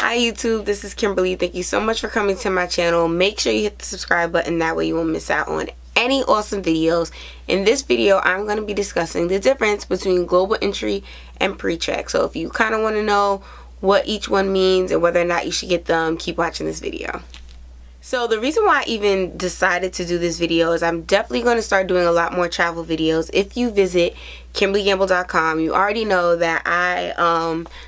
Hi YouTube, this is Kimberly. Thank you so much for coming to my channel. Make sure you hit the subscribe button, that way you won't miss out on any awesome videos. In this video, I'm going to be discussing the difference between global entry and pre-check. So if you kind of want to know what each one means and whether or not you should get them, keep watching this video. So the reason why I even decided to do this video is I'm definitely going to start doing a lot more travel videos. If you visit KimberlyGamble.com, you already know that I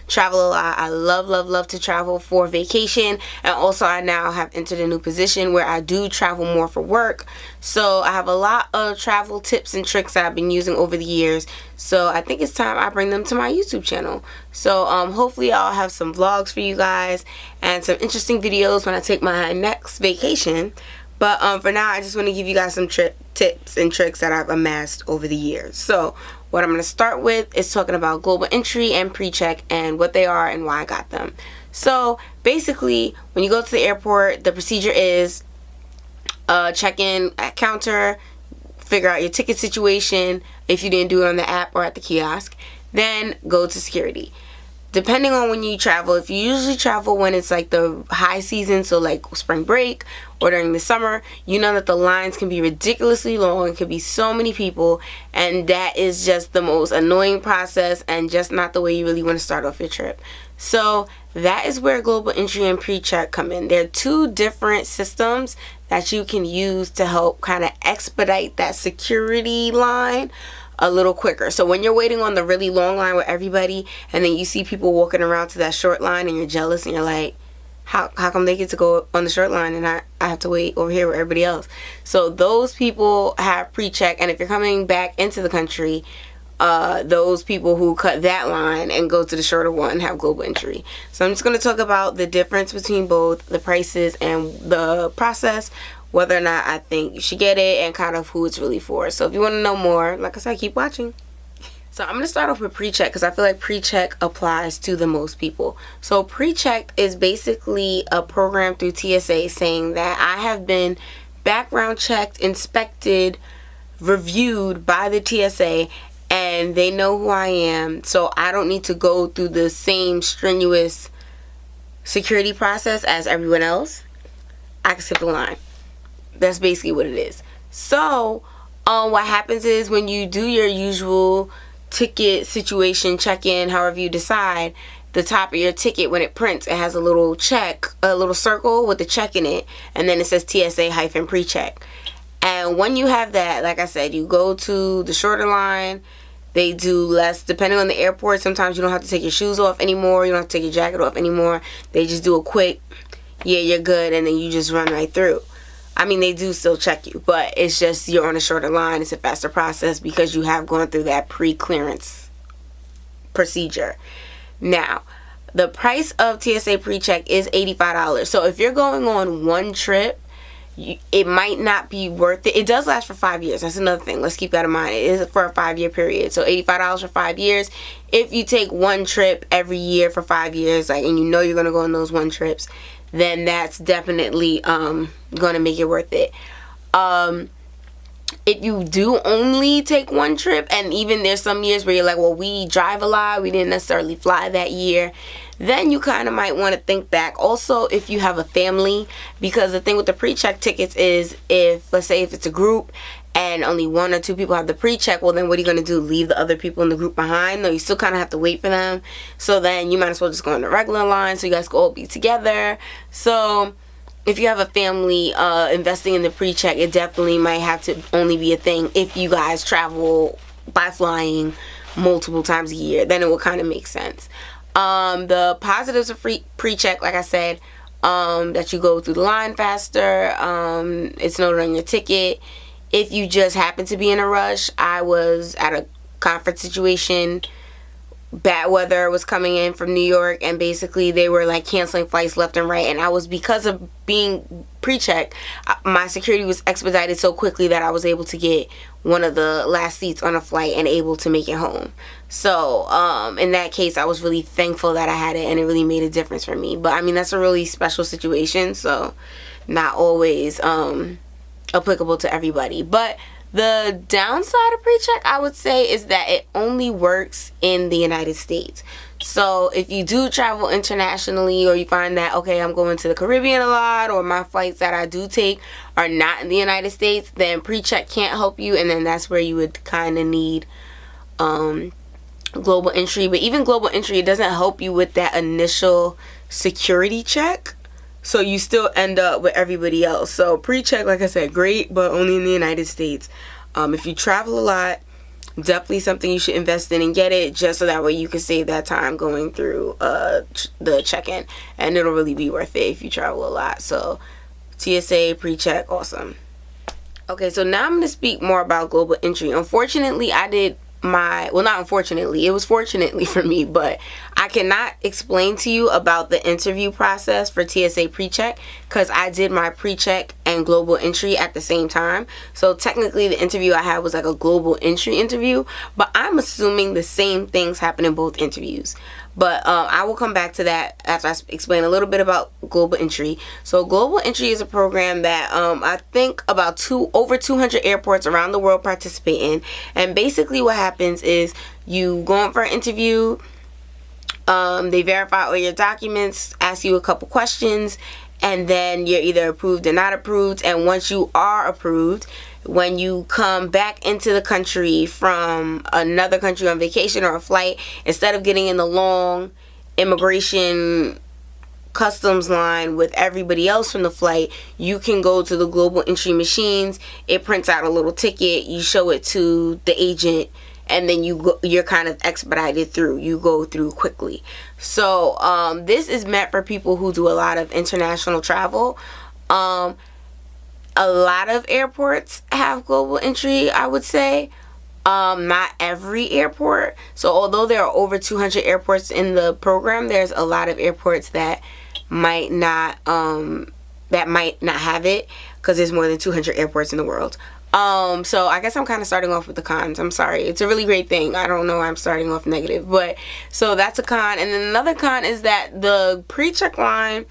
travel a lot. I love to travel for vacation, and also I now have entered a new position where I do travel more for work. So I have a lot of travel tips and tricks that I've been using over the years. So I think it's time I bring them to my YouTube channel. So hopefully I'll have some vlogs for you guys and some interesting videos when I take my next vacation. But for now, I just want to give you guys some tips and tricks that I've amassed over the years. So what I'm going to start with is talking about global entry and pre-check and what they are and why I got them. So basically, when you go to the airport, the procedure is check in at counter, figure out your ticket situation if you didn't do it on the app or at the kiosk, then go to security. Depending on when you travel, if you usually travel when it's like the high season, so like spring break or during the summer, you know that the lines can be ridiculously long. It could be so many people, and that is just the most annoying process and just not the way you really want to start off your trip. So that is where global entry and pre-check come in. They're two different systems that you can use to help kind of expedite that security line a little quicker. So when you're waiting on the really long line with everybody, and then you see people walking around to that short line, and you're jealous, and you're like, how come they get to go on the short line and I have to wait over here with everybody else? So those people have pre-check, and if you're coming back into the country, those people who cut that line and go to the shorter one have global entry. So I'm just going to talk about the difference between both, the prices and the process, whether or not I think you should get it, and kind of who it's really for. So if you want to know more, like I said, keep watching. So I'm going to start off with pre-check because I feel like pre-check applies to the most people. So pre-check is basically a program through TSA saying that I have been background checked, inspected, reviewed by the TSA, and they know who I am, so I don't need to go through the same strenuous security process as everyone else. I can skip the line. That's basically what it is. So what happens is when you do your usual ticket situation check-in, however you decide, the top of your ticket, when it prints, it has a little check, a little circle with the check in it, and then it says TSA-pre-check. And when you have that, like I said, you go to the shorter line. They do less, depending on the airport. Sometimes you don't have to take your shoes off anymore. You don't have to take your jacket off anymore. They just do a quick, yeah, you're good, and then you just run right through. I mean, they do still check you, but it's just you're on a shorter line. It's a faster process because you have gone through that pre-clearance procedure. Now, the price of TSA pre-check is $85. So if you're going on one trip, it might not be worth it. It does last for 5 years. That's another thing. Let's keep that in mind. It is for a 5-year period. So $85 for 5 years. If you take one trip every year for 5 years, like, and you know you're going to go on those one trips, then that's definitely going to make it worth it. If you do only take one trip, and even there's some years where you're like, well, we drive a lot, we didn't necessarily fly that year, then you kind of might want to think back. Also, if you have a family, because the thing with the pre-check tickets is, if, let's say, if it's a group and only 1 or 2 people have the pre-check, well, then what are you going to do? Leave the other people in the group behind? No, you still kind of have to wait for them. So then you might as well just go on the regular line so you guys can all be together. So if you have a family investing in the pre-check, it definitely might have to only be a thing if you guys travel by flying multiple times a year. Then it will kind of make sense. The positives of pre-check, like I said, that you go through the line faster. It's noted on your ticket. If you just happen to be in a rush, I was at a conference situation. Bad weather was coming in from New York, and basically they were like canceling flights left and right, and I was, because of being pre-checked, my security was expedited so quickly that I was able to get one of the last seats on a flight and able to make it home. So in that case, I was really thankful that I had it, and it really made a difference for me. But I mean, that's a really special situation, so not always applicable to everybody. But the downside of pre-check, I would say, is that it only works in the United States. So if you do travel internationally, or you find that, okay, I'm going to the Caribbean a lot, or my flights that I do take are not in the United States, then pre-check can't help you, and then that's where you would kind of need global entry. But even global entry, it doesn't help you with that initial security check, so you still end up with everybody else. So pre-check, like I said, great, but only in the United States. If you travel a lot, definitely something you should invest in and get it, just so that way you can save that time going through the check-in, and it'll really be worth it if you travel a lot. So TSA pre-check, awesome. Okay, so now I'm going to speak more about global entry. Unfortunately, I did not unfortunately, it was fortunately for me, but I cannot explain to you about the interview process for TSA pre-check, because I did my pre-check and global entry at the same time. So technically the interview I had was like a global entry interview, but I'm assuming the same things happen in both interviews. But I will come back to that after I explain a little bit about global entry. So global entry is a program that I think about over 200 airports around the world participate in. And basically what happens is you go in for an interview, they verify all your documents, ask you a couple questions, and then you're either approved or not approved. And once you are approved, when you come back into the country from another country on vacation or a flight, instead of getting in the long immigration customs line with everybody else from the flight, you can go to the global entry machines. It prints out a little ticket, you show it to the agent, and then you're kind of expedited through. You go through quickly. So this is meant for people who do a lot of international travel. A lot of airports have global entry, I would say. Not every airport. So although there are over 200 airports in the program, there's a lot of airports that might not have it, because there's more than 200 airports in the world. So I guess I'm kind of starting off with the cons. I'm sorry. It's a really great thing. I don't know why I'm starting off negative, but so that's a con. And then another con is that the pre-check line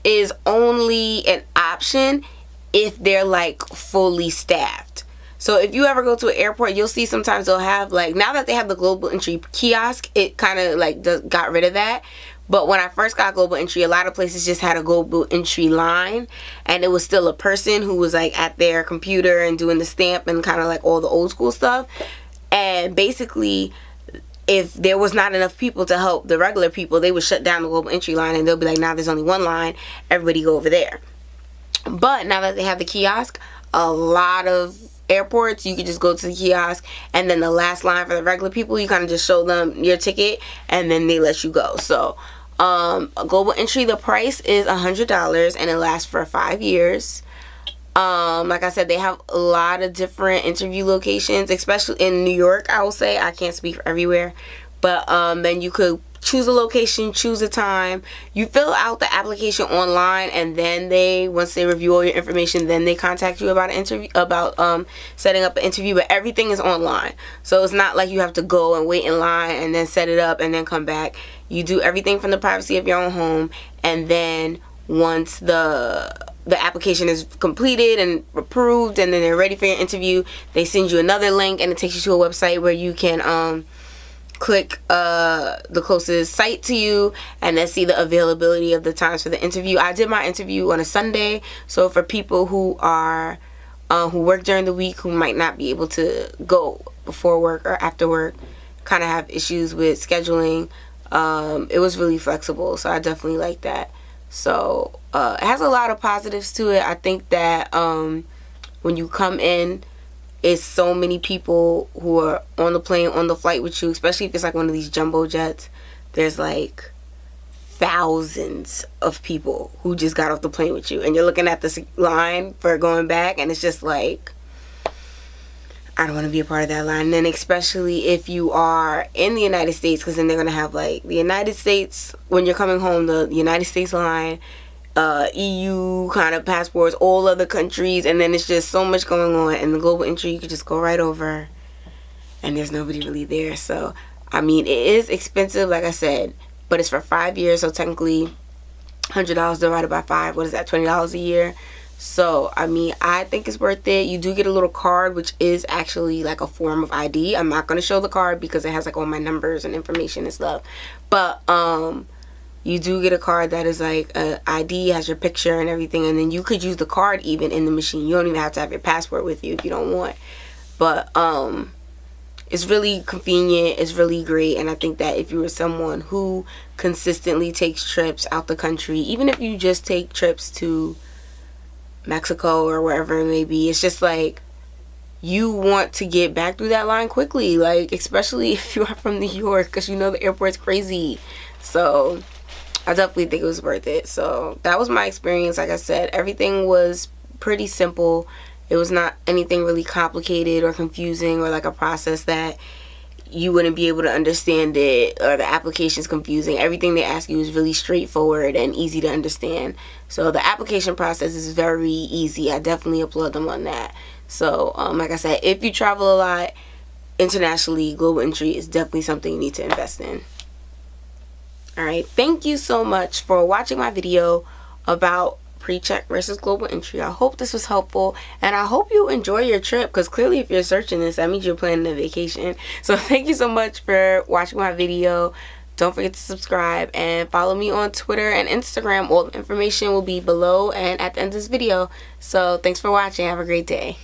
is only an option if they're like fully staffed. So if you ever go to an airport, you'll see sometimes they'll have, like, now that they have the global entry kiosk, it kind of like got rid of that. But when I first got global entry, a lot of places just had a global entry line, and it was still a person who was like at their computer and doing the stamp and kind of like all the old school stuff. And basically, if there was not enough people to help the regular people, they would shut down the global entry line, and they'll be like, now there's only one line, everybody go over there. But now that they have the kiosk, a lot of airports, you can just go to the kiosk, and then the last line for the regular people, you kind of just show them your ticket, and then they let you go. So global entry, the price is $100, and it lasts for 5 years. Like I said, they have a lot of different interview locations, especially in New York. I will say, I can't speak for everywhere, but then you could choose a location, choose a time. You fill out the application online, and then once they review all your information, then they contact you about an interview, about setting up an interview. But everything is online, so it's not like you have to go and wait in line and then set it up and then come back. You do everything from the privacy of your own home, and then once the application is completed and approved, and then they're ready for your interview, they send you another link, and it takes you to a website where you can click the closest site to you, and then see the availability of the times for the interview. I did my interview on a Sunday, so for people who work during the week, who might not be able to go before work or after work, kind of have issues with scheduling, it was really flexible, so I definitely like that. So it has a lot of positives to it. I think that when you come in, it's so many people who are on the plane, on the flight with you, especially if it's like one of these jumbo jets. There's like thousands of people who just got off the plane with you, and you're looking at this line for going back, and it's just like, I don't want to be a part of that line. And then especially if you are in the United States, because then they're going to have like the United States, when you're coming home, the United States line, EU kind of passports, all other countries, and then it's just so much going on. And the global entry, you could just go right over, and there's nobody really there. So I mean, it is expensive, like I said, but it's for 5 years, so technically $100 divided by 5, what is that, $20 a year? So, I mean, I think it's worth it. You do get a little card, which is actually like a form of ID. I'm not going to show the card because it has like all my numbers and information and stuff. But, you do get a card that is like a ID, has your picture and everything. And then you could use the card even in the machine. You don't even have to have your passport with you if you don't want. But, it's really convenient. It's really great. And I think that if you were someone who consistently takes trips out the country, even if you just take trips to Mexico or wherever it may be, it's just like you want to get back through that line quickly, like especially if you are from New York, because you know the airport's crazy. So I definitely think it was worth it. So that was my experience. Like I said, everything was pretty simple. It was not anything really complicated or confusing or like a process that you wouldn't be able to understand it, or the application's confusing. Everything they ask you is really straightforward and easy to understand. So the application process is very easy. I definitely applaud them on that. So like I said, if you travel a lot internationally, global entry is definitely something you need to invest in. Alright, thank you so much for watching my video about pre-check versus global entry. I hope this was helpful, and I hope you enjoy your trip, because clearly if you're searching this, that means you're planning a vacation. So thank you so much for watching my video. Don't forget to subscribe and follow me on Twitter and Instagram. All the information will be below and at the end of this video. So thanks for watching. Have a great day.